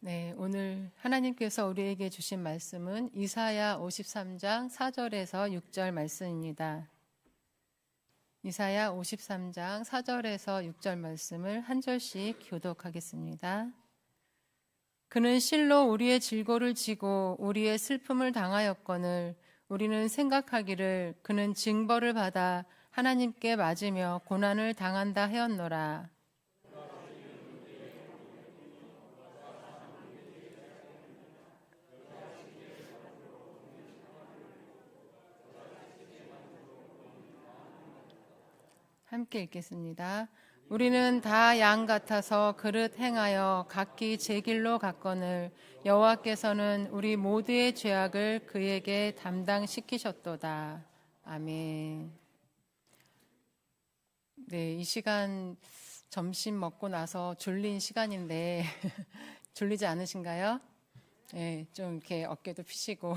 네, 오늘 하나님께서 우리에게 주신 말씀은 이사야 53장 4절에서 6절 말씀입니다. 이사야 53장 4절에서 6절 말씀을 한 절씩 교독하겠습니다. 그는 실로 우리의 질고를 지고 우리의 슬픔을 당하였거늘 우리는 생각하기를 그는 징벌을 받아 하나님께 맞으며 고난을 당한다 하였노라. 함께 읽겠습니다. 우리는 다 양 같아서 그릇 행하여 각기 제 길로 갔거늘 여호와께서는 우리 모두의 죄악을 그에게 담당시키셨도다. 아멘. 네, 이 시간 점심 먹고 나서 졸린 시간인데 졸리지 않으신가요? 네, 좀 이렇게 어깨도 펴시고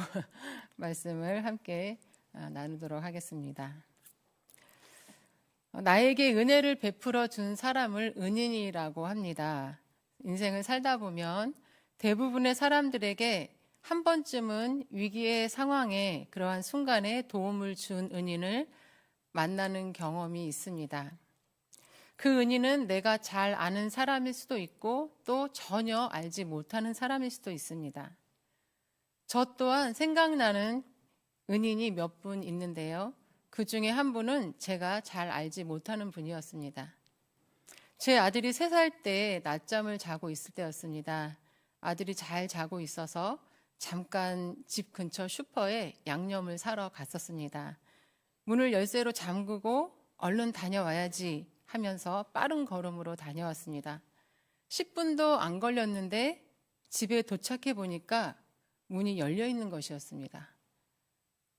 말씀을 함께 나누도록 하겠습니다. 나에게 은혜를 베풀어 준 사람을 은인이라고 합니다. 인생을 살다 보면 대부분의 사람들에게 한 번쯤은 위기의 상황에 그러한 순간에 도움을 준 은인을 만나는 경험이 있습니다. 그 은인은 내가 잘 아는 사람일 수도 있고 또 전혀 알지 못하는 사람일 수도 있습니다. 저 또한 생각나는 은인이 몇 분 있는데요. 그 중에 한 분은 제가 잘 알지 못하는 분이었습니다. 제 아들이 3살 때 낮잠을 자고 있을 때였습니다. 아들이 잘 자고 있어서 잠깐 집 근처 슈퍼에 양념을 사러 갔었습니다. 문을 열쇠로 잠그고 얼른 다녀와야지 하면서 빠른 걸음으로 다녀왔습니다. 10분도 안 걸렸는데 집에 도착해 보니까 문이 열려 있는 것이었습니다.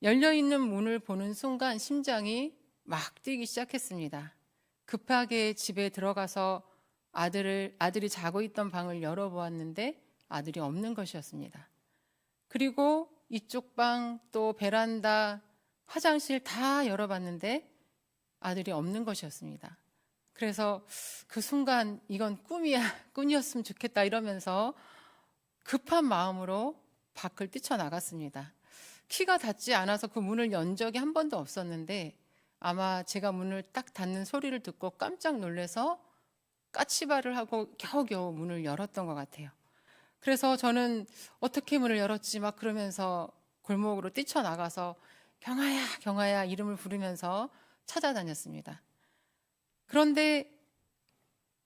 열려있는 문을 보는 순간 심장이 막 뛰기 시작했습니다. 급하게 집에 들어가서 아들이 자고 있던 방을 열어보았는데 아들이 없는 것이었습니다. 그리고 이쪽 방, 또 베란다, 화장실 다 열어봤는데 아들이 없는 것이었습니다. 그래서 그 순간 이건 꿈이었으면 좋겠다 이러면서 급한 마음으로 밖을 뛰쳐나갔습니다. 키가 닿지 않아서 그 문을 연 적이 한 번도 없었는데 아마 제가 문을 딱 닫는 소리를 듣고 깜짝 놀라서 까치발을 하고 겨우겨우 문을 열었던 것 같아요. 그래서 저는 어떻게 문을 열었지 막 그러면서 골목으로 뛰쳐나가서 경아야 경아야 이름을 부르면서 찾아다녔습니다. 그런데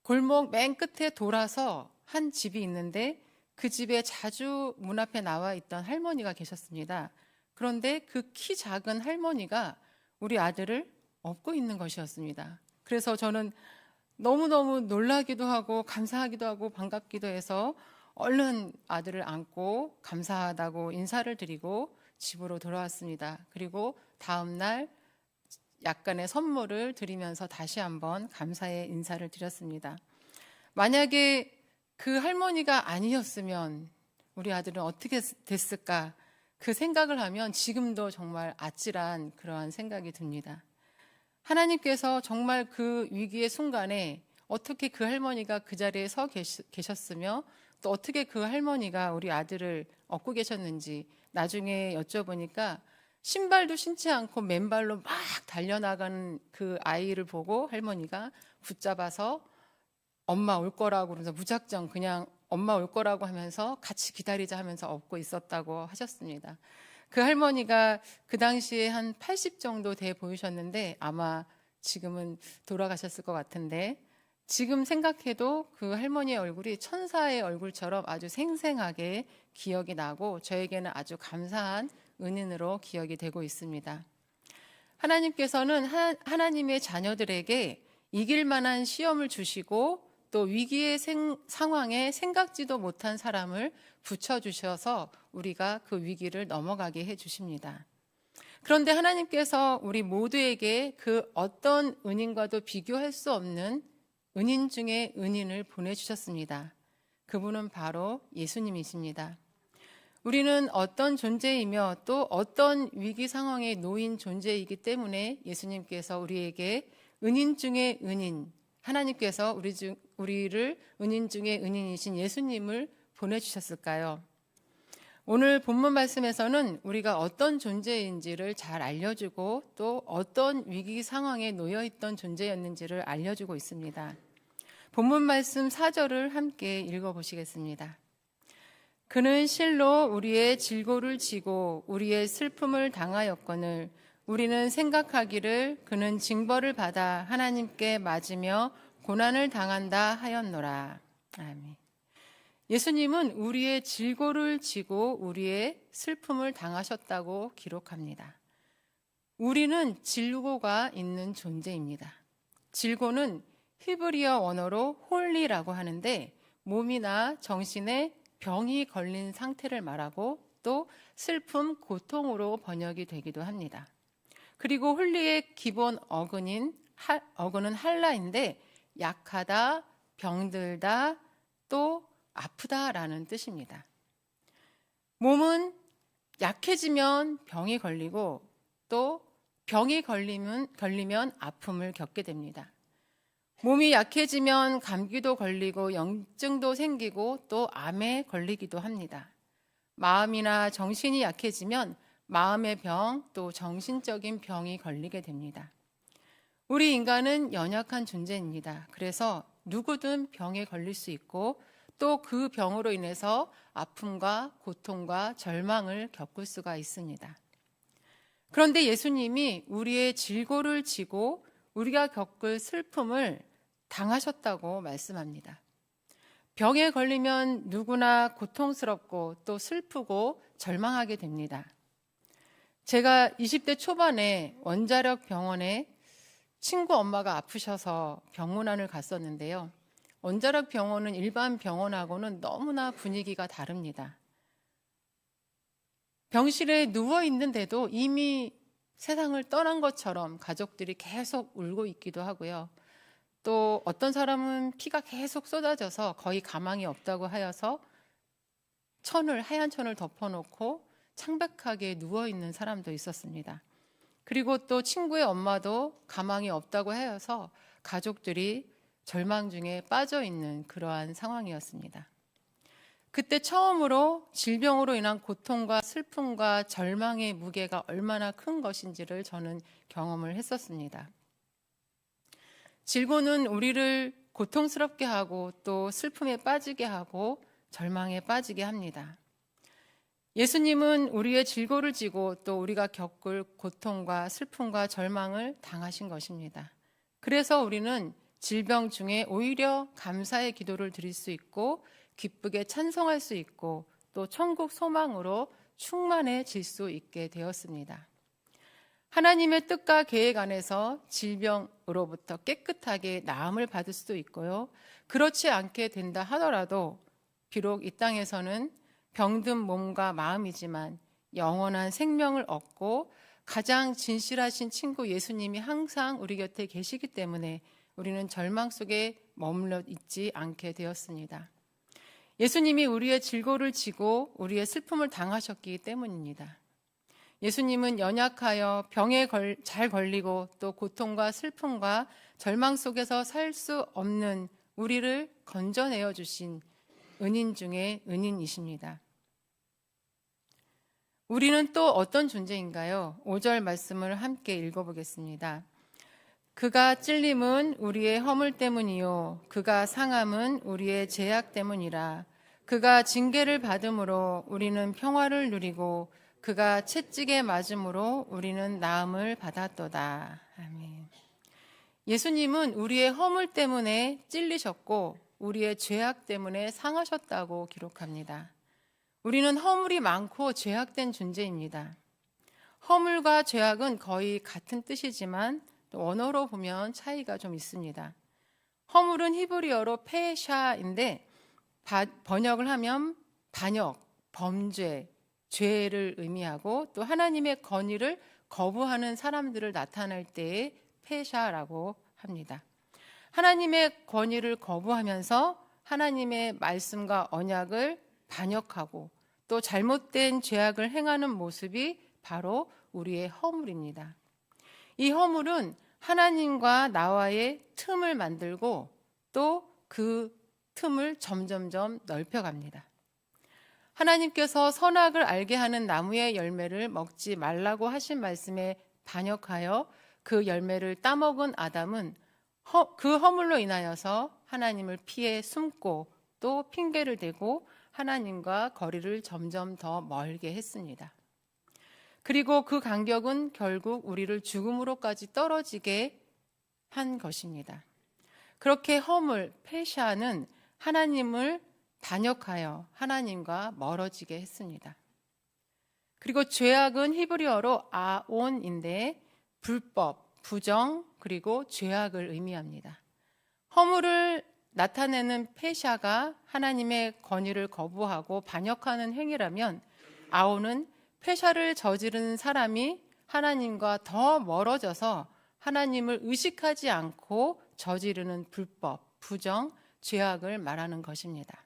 골목 맨 끝에 돌아서 한 집이 있는데 그 집에 자주 문 앞에 나와 있던 할머니가 계셨습니다. 그런데 그 키 작은 할머니가 우리 아들을 업고 있는 것이었습니다. 그래서 저는 너무너무 놀라기도 하고 감사하기도 하고 반갑기도 해서 얼른 아들을 안고 감사하다고 인사를 드리고 집으로 돌아왔습니다. 그리고 다음 날 약간의 선물을 드리면서 다시 한번 감사의 인사를 드렸습니다. 만약에 그 할머니가 아니었으면 우리 아들은 어떻게 됐을까? 그 생각을 하면 지금도 정말 아찔한 그러한 생각이 듭니다. 하나님께서 정말 그 위기의 순간에 어떻게 그 할머니가 그 자리에 서 계셨으며 또 어떻게 그 할머니가 우리 아들을 업고 계셨는지 나중에 여쭤보니까 신발도 신지 않고 맨발로 막 달려나가는 그 아이를 보고 할머니가 붙잡아서 엄마 올 거라고 그러면서 무작정 그냥 엄마 올 거라고 하면서 같이 기다리자 하면서 업고 있었다고 하셨습니다. 그 할머니가 그 당시에 한 80 정도 돼 보이셨는데 아마 지금은 돌아가셨을 것 같은데 지금 생각해도 그 할머니의 얼굴이 천사의 얼굴처럼 아주 생생하게 기억이 나고 저에게는 아주 감사한 은인으로 기억이 되고 있습니다. 하나님께서는 하나님의 자녀들에게 이길 만한 시험을 주시고 또 위기의 상황에 생각지도 못한 사람을 붙여주셔서 우리가 그 위기를 넘어가게 해주십니다. 그런데 하나님께서 우리 모두에게 그 어떤 은인과도 비교할 수 없는 은인 중에 은인을 보내주셨습니다. 그분은 바로 예수님이십니다. 우리는 어떤 존재이며 또 어떤 위기 상황에 놓인 존재이기 때문에 예수님께서 우리에게 은인 중에 은인, 하나님께서 우리를 은인 중에 은인이신 예수님을 보내주셨을까요? 오늘 본문 말씀에서는 우리가 어떤 존재인지를 잘 알려주고 또 어떤 위기 상황에 놓여있던 존재였는지를 알려주고 있습니다. 본문 말씀 4절을 함께 읽어보시겠습니다. 그는 실로 우리의 질고를 지고 우리의 슬픔을 당하였거늘 우리는 생각하기를 그는 징벌을 받아 하나님께 맞으며 고난을 당한다 하였노라. 아멘. 예수님은 우리의 질고를 지고 우리의 슬픔을 당하셨다고 기록합니다. 우리는 질고가 있는 존재입니다. 질고는 히브리어 원어로 홀리라고 하는데 몸이나 정신에 병이 걸린 상태를 말하고 또 슬픔, 고통으로 번역이 되기도 합니다. 그리고 홀리의 기본 어근은 할라인데 약하다, 병들다, 또 아프다라는 뜻입니다. 몸은 약해지면 병이 걸리고 또 병이 걸리면 아픔을 겪게 됩니다. 몸이 약해지면 감기도 걸리고 염증도 생기고 또 암에 걸리기도 합니다. 마음이나 정신이 약해지면 마음의 병 또 정신적인 병이 걸리게 됩니다. 우리 인간은 연약한 존재입니다. 그래서 누구든 병에 걸릴 수 있고 또 그 병으로 인해서 아픔과 고통과 절망을 겪을 수가 있습니다. 그런데 예수님이 우리의 질고를 지고 우리가 겪을 슬픔을 당하셨다고 말씀합니다. 병에 걸리면 누구나 고통스럽고 또 슬프고 절망하게 됩니다. 제가 20대 초반에 원자력 병원에 친구 엄마가 아프셔서 병문안을 갔었는데요. 원자력 병원은 일반 병원하고는 너무나 분위기가 다릅니다. 병실에 누워 있는데도 이미 세상을 떠난 것처럼 가족들이 계속 울고 있기도 하고요. 또 어떤 사람은 피가 계속 쏟아져서 거의 가망이 없다고 하여서 하얀 천을 덮어놓고 창백하게 누워있는 사람도 있었습니다. 그리고 또 친구의 엄마도 가망이 없다고 하여서 가족들이 절망 중에 빠져있는 그러한 상황이었습니다. 그때 처음으로 질병으로 인한 고통과 슬픔과 절망의 무게가 얼마나 큰 것인지를 저는 경험을 했었습니다. 질고는 우리를 고통스럽게 하고 또 슬픔에 빠지게 하고 절망에 빠지게 합니다. 예수님은 우리의 질고를 지고 또 우리가 겪을 고통과 슬픔과 절망을 당하신 것입니다. 그래서 우리는 질병 중에 오히려 감사의 기도를 드릴 수 있고 기쁘게 찬송할 수 있고 또 천국 소망으로 충만해질 수 있게 되었습니다. 하나님의 뜻과 계획 안에서 질병으로부터 깨끗하게 나음을 받을 수도 있고요. 그렇지 않게 된다 하더라도 비록 이 땅에서는 병든 몸과 마음이지만 영원한 생명을 얻고 가장 진실하신 친구 예수님이 항상 우리 곁에 계시기 때문에 우리는 절망 속에 머물러 있지 않게 되었습니다. 예수님이 우리의 질고를 지고 우리의 슬픔을 당하셨기 때문입니다. 예수님은 연약하여 병에 잘 걸리고 또 고통과 슬픔과 절망 속에서 살 수 없는 우리를 건져내어 주신 은인 중에 은인이십니다. 우리는 또 어떤 존재인가요? 5절 말씀을 함께 읽어보겠습니다. 그가 찔림은 우리의 허물 때문이요 그가 상함은 우리의 죄악 때문이라. 그가 징계를 받음으로 우리는 평화를 누리고 그가 채찍에 맞음으로 우리는 나음을 받았도다. 아멘. 예수님은 우리의 허물 때문에 찔리셨고 우리의 죄악 때문에 상하셨다고 기록합니다. 우리는 허물이 많고 죄악된 존재입니다. 허물과 죄악은 거의 같은 뜻이지만 또 언어로 보면 차이가 좀 있습니다. 허물은 히브리어로 페샤인데 번역을 하면 반역, 범죄, 죄를 의미하고 또 하나님의 건의를 거부하는 사람들을 나타낼 때에 페샤라고 합니다. 하나님의 권위를 거부하면서 하나님의 말씀과 언약을 반역하고 또 잘못된 죄악을 행하는 모습이 바로 우리의 허물입니다. 이 허물은 하나님과 나와의 틈을 만들고 또 그 틈을 점점점 넓혀갑니다. 하나님께서 선악을 알게 하는 나무의 열매를 먹지 말라고 하신 말씀에 반역하여 그 열매를 따먹은 아담은 그 허물로 인하여서 하나님을 피해 숨고 또 핑계를 대고 하나님과 거리를 점점 더 멀게 했습니다. 그리고 그 간격은 결국 우리를 죽음으로까지 떨어지게 한 것입니다. 그렇게 허물, 페샤는 하나님을 반역하여 하나님과 멀어지게 했습니다. 그리고 죄악은 히브리어로 아온인데 불법, 부정, 그리고 죄악을 의미합니다. 허물을 나타내는 페샤가 하나님의 권위를 거부하고 반역하는 행위라면 아온은 페샤를 저지른 사람이 하나님과 더 멀어져서 하나님을 의식하지 않고 저지르는 불법, 부정, 죄악을 말하는 것입니다.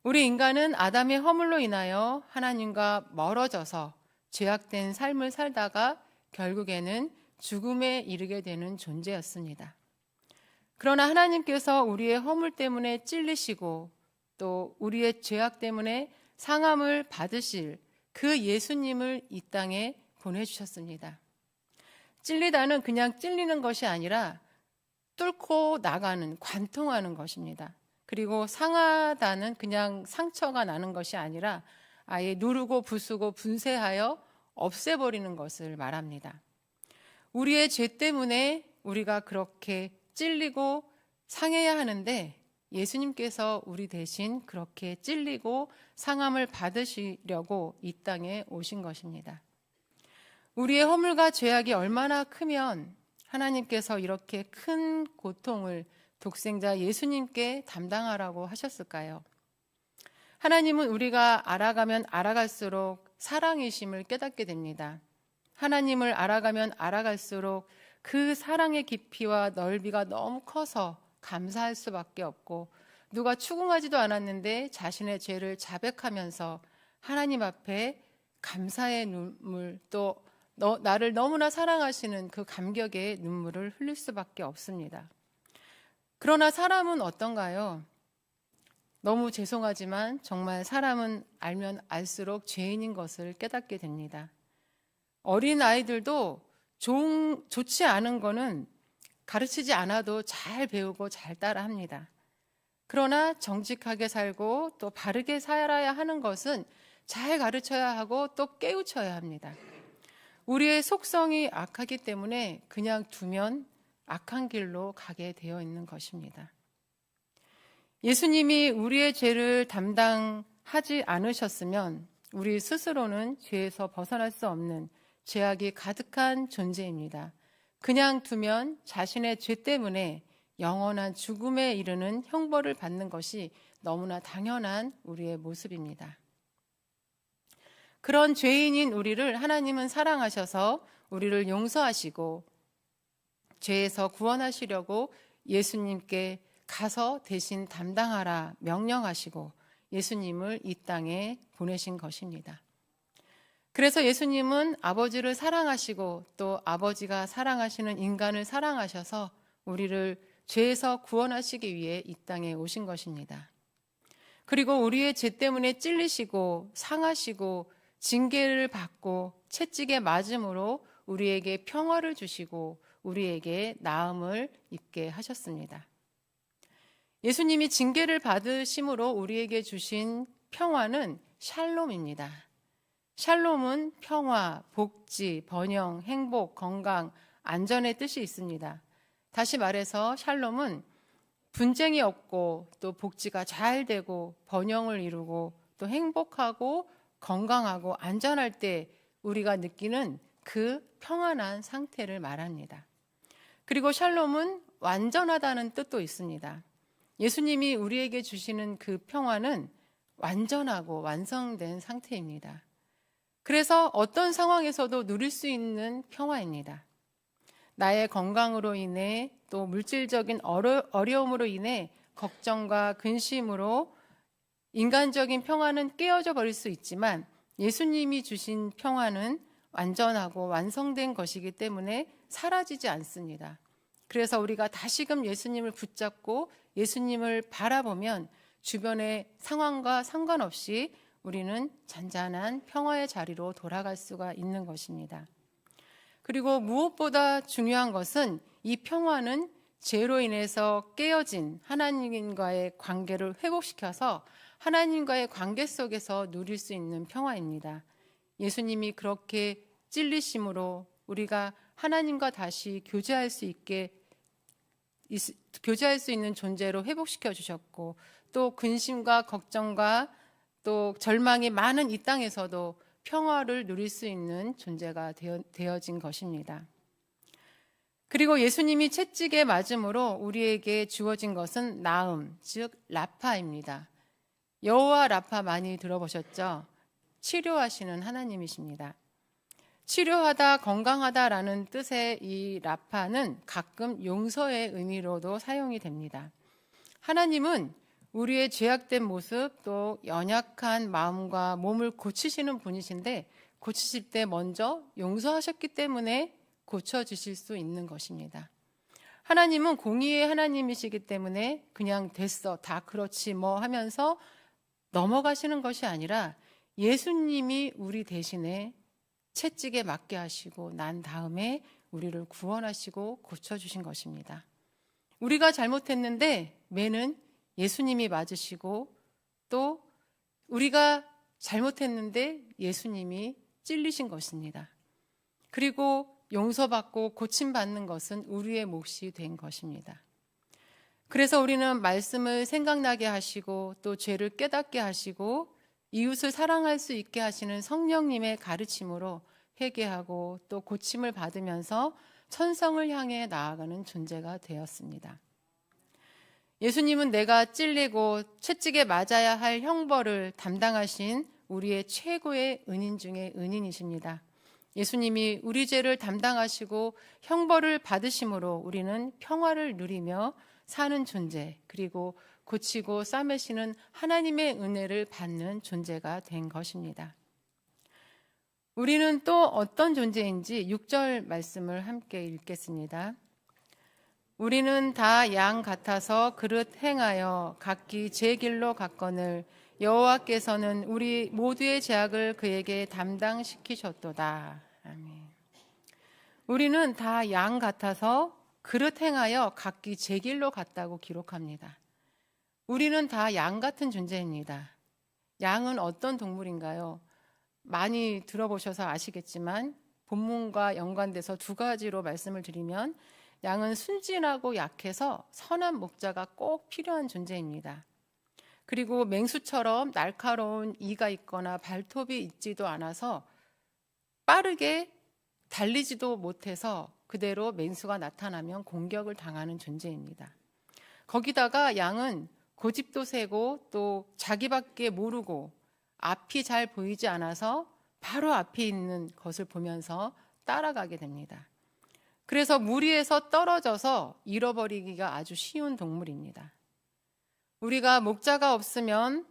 우리 인간은 아담의 허물로 인하여 하나님과 멀어져서 죄악된 삶을 살다가 결국에는 죽음에 이르게 되는 존재였습니다. 그러나 하나님께서 우리의 허물 때문에 찔리시고 또 우리의 죄악 때문에 상함을 받으실 그 예수님을 이 땅에 보내주셨습니다. 찔리다는 그냥 찔리는 것이 아니라 뚫고 나가는, 관통하는 것입니다. 그리고 상하다는 그냥 상처가 나는 것이 아니라 아예 누르고 부수고 분쇄하여 없애버리는 것을 말합니다. 우리의 죄 때문에 우리가 그렇게 찔리고 상해야 하는데 예수님께서 우리 대신 그렇게 찔리고 상함을 받으시려고 이 땅에 오신 것입니다. 우리의 허물과 죄악이 얼마나 크면 하나님께서 이렇게 큰 고통을 독생자 예수님께 담당하라고 하셨을까요? 하나님은 우리가 알아가면 알아갈수록 사랑이심을 깨닫게 됩니다. 하나님을 알아가면 알아갈수록 그 사랑의 깊이와 넓이가 너무 커서 감사할 수밖에 없고 누가 추궁하지도 않았는데 자신의 죄를 자백하면서 하나님 앞에 감사의 눈물 또 나를 너무나 사랑하시는 그 감격의 눈물을 흘릴 수밖에 없습니다. 그러나 사람은 어떤가요? 너무 죄송하지만 정말 사람은 알면 알수록 죄인인 것을 깨닫게 됩니다. 어린 아이들도 좋지 않은 거는 가르치지 않아도 잘 배우고 잘 따라합니다. 그러나 정직하게 살고 또 바르게 살아야 하는 것은 잘 가르쳐야 하고 또 깨우쳐야 합니다. 우리의 속성이 악하기 때문에 그냥 두면 악한 길로 가게 되어 있는 것입니다. 예수님이 우리의 죄를 담당하지 않으셨으면 우리 스스로는 죄에서 벗어날 수 없는 죄악이 가득한 존재입니다. 그냥 두면 자신의 죄 때문에 영원한 죽음에 이르는 형벌을 받는 것이 너무나 당연한 우리의 모습입니다. 그런 죄인인 우리를 하나님은 사랑하셔서 우리를 용서하시고 죄에서 구원하시려고 예수님께 가서 대신 담당하라 명령하시고 예수님을 이 땅에 보내신 것입니다. 그래서 예수님은 아버지를 사랑하시고 또 아버지가 사랑하시는 인간을 사랑하셔서 우리를 죄에서 구원하시기 위해 이 땅에 오신 것입니다. 그리고 우리의 죄 때문에 찔리시고 상하시고 징계를 받고 채찍에 맞음으로 우리에게 평화를 주시고 우리에게 나음을 입게 하셨습니다. 예수님이 징계를 받으심으로 우리에게 주신 평화는 샬롬입니다. 샬롬은 평화, 복지, 번영, 행복, 건강, 안전의 뜻이 있습니다. 다시 말해서 샬롬은 분쟁이 없고 또 복지가 잘 되고 번영을 이루고 또 행복하고 건강하고 안전할 때 우리가 느끼는 그 평안한 상태를 말합니다. 그리고 샬롬은 완전하다는 뜻도 있습니다. 예수님이 우리에게 주시는 그 평화는 완전하고 완성된 상태입니다. 그래서 어떤 상황에서도 누릴 수 있는 평화입니다. 나의 건강으로 인해 또 물질적인 어려움으로 인해 걱정과 근심으로 인간적인 평화는 깨어져 버릴 수 있지만 예수님이 주신 평화는 완전하고 완성된 것이기 때문에 사라지지 않습니다. 그래서 우리가 다시금 예수님을 붙잡고 예수님을 바라보면 주변의 상황과 상관없이 우리는 잔잔한 평화의 자리로 돌아갈 수가 있는 것입니다. 그리고 무엇보다 중요한 것은 이 평화는 죄로 인해서 깨어진 하나님과의 관계를 회복시켜서 하나님과의 관계 속에서 누릴 수 있는 평화입니다. 예수님이 그렇게 찔리심으로 우리가 하나님과 다시 교제할 수 있는 존재로 회복시켜 주셨고, 또 근심과 걱정과 또 절망이 많은 이 땅에서도 평화를 누릴 수 있는 존재가 되어진 것입니다. 그리고 예수님이 채찍에 맞음으로 우리에게 주어진 것은 나음, 즉 라파입니다. 여호와 라파 많이 들어보셨죠? 치료하시는 하나님이십니다. 치료하다, 건강하다라는 뜻의 이 라파는 가끔 용서의 의미로도 사용이 됩니다. 하나님은 우리의 죄악된 모습, 또 연약한 마음과 몸을 고치시는 분이신데, 고치실 때 먼저 용서하셨기 때문에 고쳐주실 수 있는 것입니다. 하나님은 공의의 하나님이시기 때문에 그냥 됐어, 다 그렇지 뭐 하면서 넘어가시는 것이 아니라 예수님이 우리 대신에 채찍에 맞게 하시고 난 다음에 우리를 구원하시고 고쳐주신 것입니다. 우리가 잘못했는데 매는 예수님이 맞으시고, 또 우리가 잘못했는데 예수님이 찔리신 것입니다. 그리고 용서받고 고침받는 것은 우리의 몫이 된 것입니다. 그래서 우리는 말씀을 생각나게 하시고, 또 죄를 깨닫게 하시고, 이웃을 사랑할 수 있게 하시는 성령님의 가르침으로 회개하고 또 고침을 받으면서 천성을 향해 나아가는 존재가 되었습니다. 예수님은 내가 찔리고 채찍에 맞아야 할 형벌을 담당하신 우리의 최고의 은인 중에 은인이십니다. 예수님이 우리 죄를 담당하시고 형벌을 받으심으로 우리는 평화를 누리며 사는 존재, 그리고 고치고 싸매시는 하나님의 은혜를 받는 존재가 된 것입니다. 우리는 또 어떤 존재인지 6절 말씀을 함께 읽겠습니다. 우리는 다 양 같아서 그릇 행하여 각기 제 길로 갔거늘 여호와께서는 우리 모두의 죄악을 그에게 담당시키셨도다. 아멘. 우리는 다 양 같아서 그릇 행하여 각기 제 길로 갔다고 기록합니다. 우리는 다 양 같은 존재입니다. 양은 어떤 동물인가요? 많이 들어보셔서 아시겠지만 본문과 연관돼서 두 가지로 말씀을 드리면, 양은 순진하고 약해서 선한 목자가 꼭 필요한 존재입니다. 그리고 맹수처럼 날카로운 이가 있거나 발톱이 있지도 않아서 빠르게 달리지도 못해서 그대로 맹수가 나타나면 공격을 당하는 존재입니다. 거기다가 양은 고집도 세고 또 자기밖에 모르고 앞이 잘 보이지 않아서 바로 앞에 있는 것을 보면서 따라가게 됩니다. 그래서 무리에서 떨어져서 잃어버리기가 아주 쉬운 동물입니다. 우리가 목자가 없으면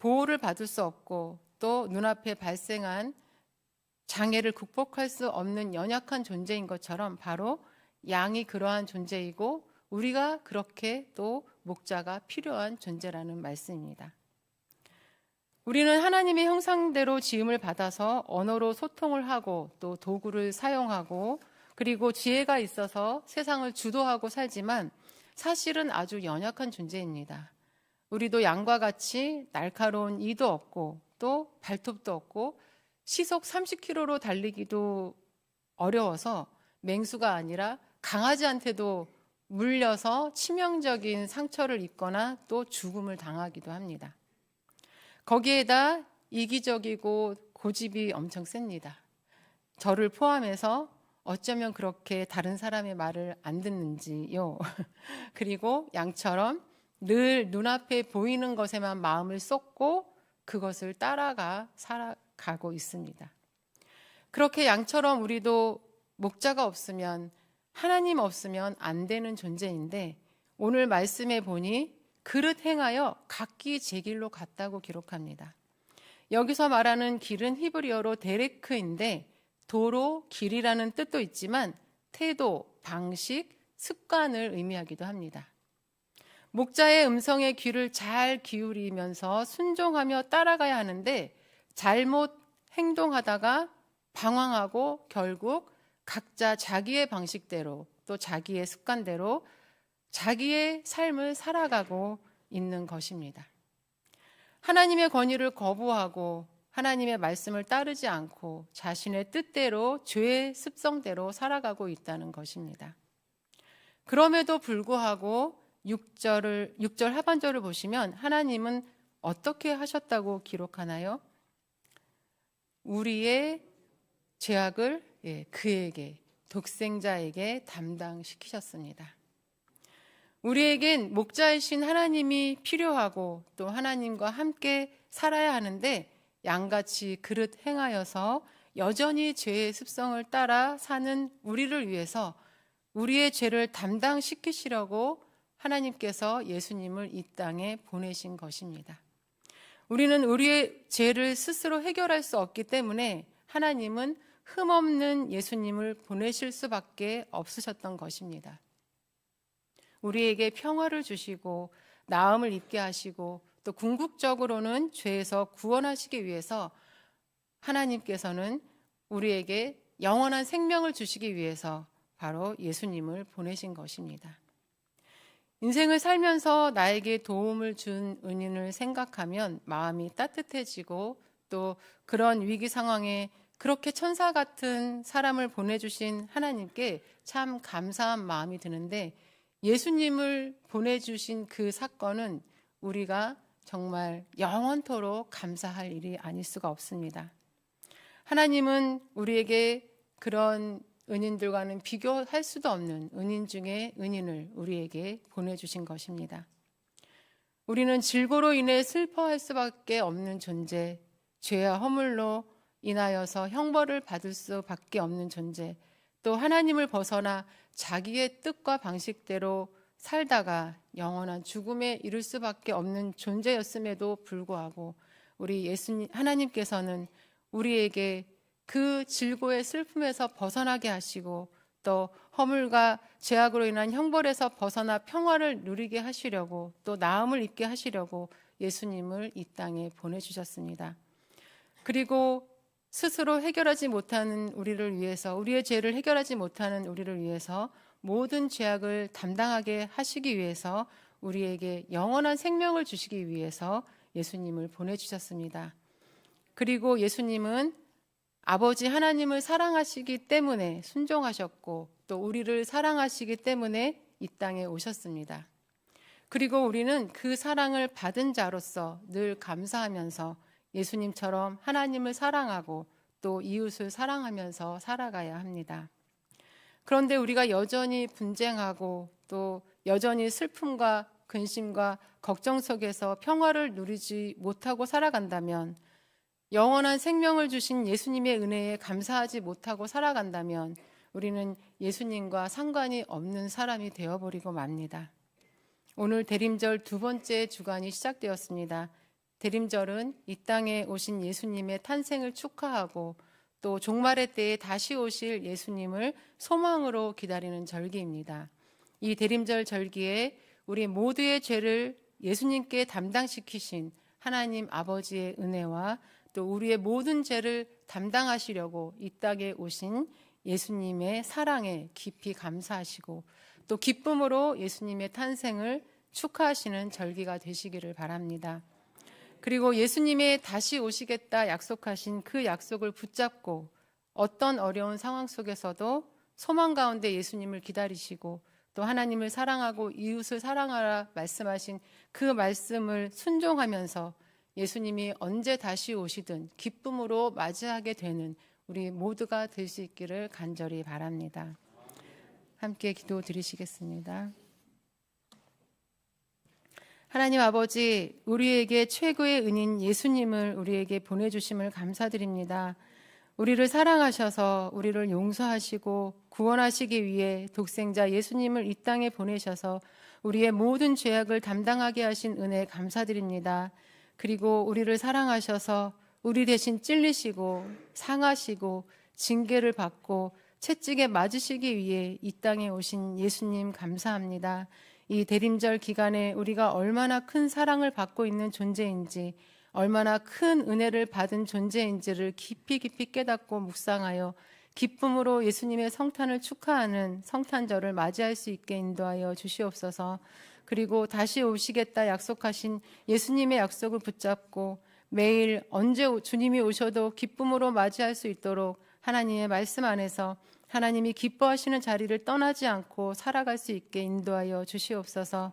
보호를 받을 수 없고, 또 눈앞에 발생한 장애를 극복할 수 없는 연약한 존재인 것처럼 바로 양이 그러한 존재이고, 우리가 그렇게 또 목자가 필요한 존재라는 말씀입니다. 우리는 하나님의 형상대로 지음을 받아서 언어로 소통을 하고 또 도구를 사용하고 그리고 지혜가 있어서 세상을 주도하고 살지만 사실은 아주 연약한 존재입니다. 우리도 양과 같이 날카로운 이도 없고 또 발톱도 없고 시속 30km로 달리기도 어려워서 맹수가 아니라 강아지한테도 물려서 치명적인 상처를 입거나 또 죽음을 당하기도 합니다. 거기에다 이기적이고 고집이 엄청 셉니다. 저를 포함해서 어쩌면 그렇게 다른 사람의 말을 안 듣는지요. 그리고 양처럼 늘 눈앞에 보이는 것에만 마음을 쏟고 그것을 따라가 살아가고 있습니다. 그렇게 양처럼 우리도 목자가 없으면, 하나님 없으면 안 되는 존재인데, 오늘 말씀에 보니 그릇 행하여 각기 제 길로 갔다고 기록합니다. 여기서 말하는 길은 히브리어로 데레크인데 도로, 길이라는 뜻도 있지만 태도, 방식, 습관을 의미하기도 합니다. 목자의 음성에 귀를 잘 기울이면서 순종하며 따라가야 하는데 잘못 행동하다가 방황하고 결국 각자 자기의 방식대로 또 자기의 습관대로 자기의 삶을 살아가고 있는 것입니다. 하나님의 권위를 거부하고 하나님의 말씀을 따르지 않고 자신의 뜻대로 죄의 습성대로 살아가고 있다는 것입니다. 그럼에도 불구하고 6절 하반절을 보시면 하나님은 어떻게 하셨다고 기록하나요? 우리의 죄악을 그에게, 독생자에게 담당시키셨습니다. 우리에겐 목자이신 하나님이 필요하고 또 하나님과 함께 살아야 하는데 양같이 그릇 행하여서 여전히 죄의 습성을 따라 사는 우리를 위해서 우리의 죄를 담당시키시려고 하나님께서 예수님을 이 땅에 보내신 것입니다. 우리는 우리의 죄를 스스로 해결할 수 없기 때문에 하나님은 흠없는 예수님을 보내실 수밖에 없으셨던 것입니다. 우리에게 평화를 주시고 나음을 입게 하시고 또 궁극적으로는 죄에서 구원하시기 위해서 하나님께서는 우리에게 영원한 생명을 주시기 위해서 바로 예수님을 보내신 것입니다. 인생을 살면서 나에게 도움을 준 은인을 생각하면 마음이 따뜻해지고 또 그런 위기 상황에 그렇게 천사 같은 사람을 보내주신 하나님께 참 감사한 마음이 드는데 예수님을 보내주신 그 사건은 우리가 정말 영원토록 감사할 일이 아닐 수가 없습니다. 하나님은 우리에게 그런 은인들과는 비교할 수도 없는 은인 중에 은인을 우리에게 보내주신 것입니다. 우리는 질고로 인해 슬퍼할 수밖에 없는 존재, 죄와 허물로 인하여서 형벌을 받을 수밖에 없는 존재, 또 하나님을 벗어나 자기의 뜻과 방식대로 살다가 영원한 죽음에 이를 수밖에 없는 존재였음에도 불구하고 우리 하나님께서는 우리에게 그 질고의 슬픔에서 벗어나게 하시고 또 허물과 죄악으로 인한 형벌에서 벗어나 평화를 누리게 하시려고 또 나음을 입게 하시려고 예수님을 이 땅에 보내주셨습니다. 그리고 스스로 해결하지 못하는 우리를 위해서, 우리의 죄를 해결하지 못하는 우리를 위해서 모든 죄악을 담당하게 하시기 위해서 우리에게 영원한 생명을 주시기 위해서 예수님을 보내주셨습니다. 그리고 예수님은 아버지 하나님을 사랑하시기 때문에 순종하셨고 또 우리를 사랑하시기 때문에 이 땅에 오셨습니다. 그리고 우리는 그 사랑을 받은 자로서 늘 감사하면서 예수님처럼 하나님을 사랑하고 또 이웃을 사랑하면서 살아가야 합니다. 그런데 우리가 여전히 분쟁하고 또 여전히 슬픔과 근심과 걱정 속에서 평화를 누리지 못하고 살아간다면, 영원한 생명을 주신 예수님의 은혜에 감사하지 못하고 살아간다면 우리는 예수님과 상관이 없는 사람이 되어버리고 맙니다. 오늘 대림절 두 번째 주간이 시작되었습니다. 대림절은 이 땅에 오신 예수님의 탄생을 축하하고 또 종말의 때에 다시 오실 예수님을 소망으로 기다리는 절기입니다. 이 대림절 절기에 우리 모두의 죄를 예수님께 담당시키신 하나님 아버지의 은혜와 또 우리의 모든 죄를 담당하시려고 이 땅에 오신 예수님의 사랑에 깊이 감사하시고 또 기쁨으로 예수님의 탄생을 축하하시는 절기가 되시기를 바랍니다. 그리고 예수님의 다시 오시겠다 약속하신 그 약속을 붙잡고 어떤 어려운 상황 속에서도 소망 가운데 예수님을 기다리시고 또 하나님을 사랑하고 이웃을 사랑하라 말씀하신 그 말씀을 순종하면서 예수님이 언제 다시 오시든 기쁨으로 맞이하게 되는 우리 모두가 될 수 있기를 간절히 바랍니다. 함께 기도 드리시겠습니다. 하나님 아버지, 우리에게 최고의 은인 예수님을 우리에게 보내주심을 감사드립니다. 우리를 사랑하셔서 우리를 용서하시고 구원하시기 위해 독생자 예수님을 이 땅에 보내셔서 우리의 모든 죄악을 담당하게 하신 은혜 감사드립니다. 그리고 우리를 사랑하셔서 우리 대신 찔리시고 상하시고 징계를 받고 채찍에 맞으시기 위해 이 땅에 오신 예수님 감사합니다. 이 대림절 기간에 우리가 얼마나 큰 사랑을 받고 있는 존재인지, 얼마나 큰 은혜를 받은 존재인지를 깊이 깨닫고 묵상하여 기쁨으로 예수님의 성탄을 축하하는 성탄절을 맞이할 수 있게 인도하여 주시옵소서. 그리고 다시 오시겠다 약속하신 예수님의 약속을 붙잡고 매일 언제 주님이 오셔도 기쁨으로 맞이할 수 있도록 하나님의 말씀 안에서 하나님이 기뻐하시는 자리를 떠나지 않고 살아갈 수 있게 인도하여 주시옵소서.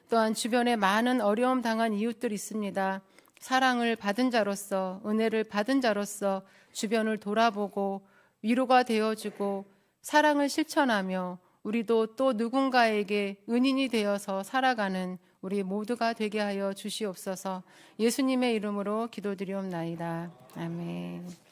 또한 주변에 많은 어려움 당한 이웃들이 있습니다. 사랑을 받은 자로서, 은혜를 받은 자로서 주변을 돌아보고 위로가 되어주고 사랑을 실천하며 우리도 또 누군가에게 은인이 되어서 살아가는 우리 모두가 되게 하여 주시옵소서. 예수님의 이름으로 기도드리옵나이다. 아멘.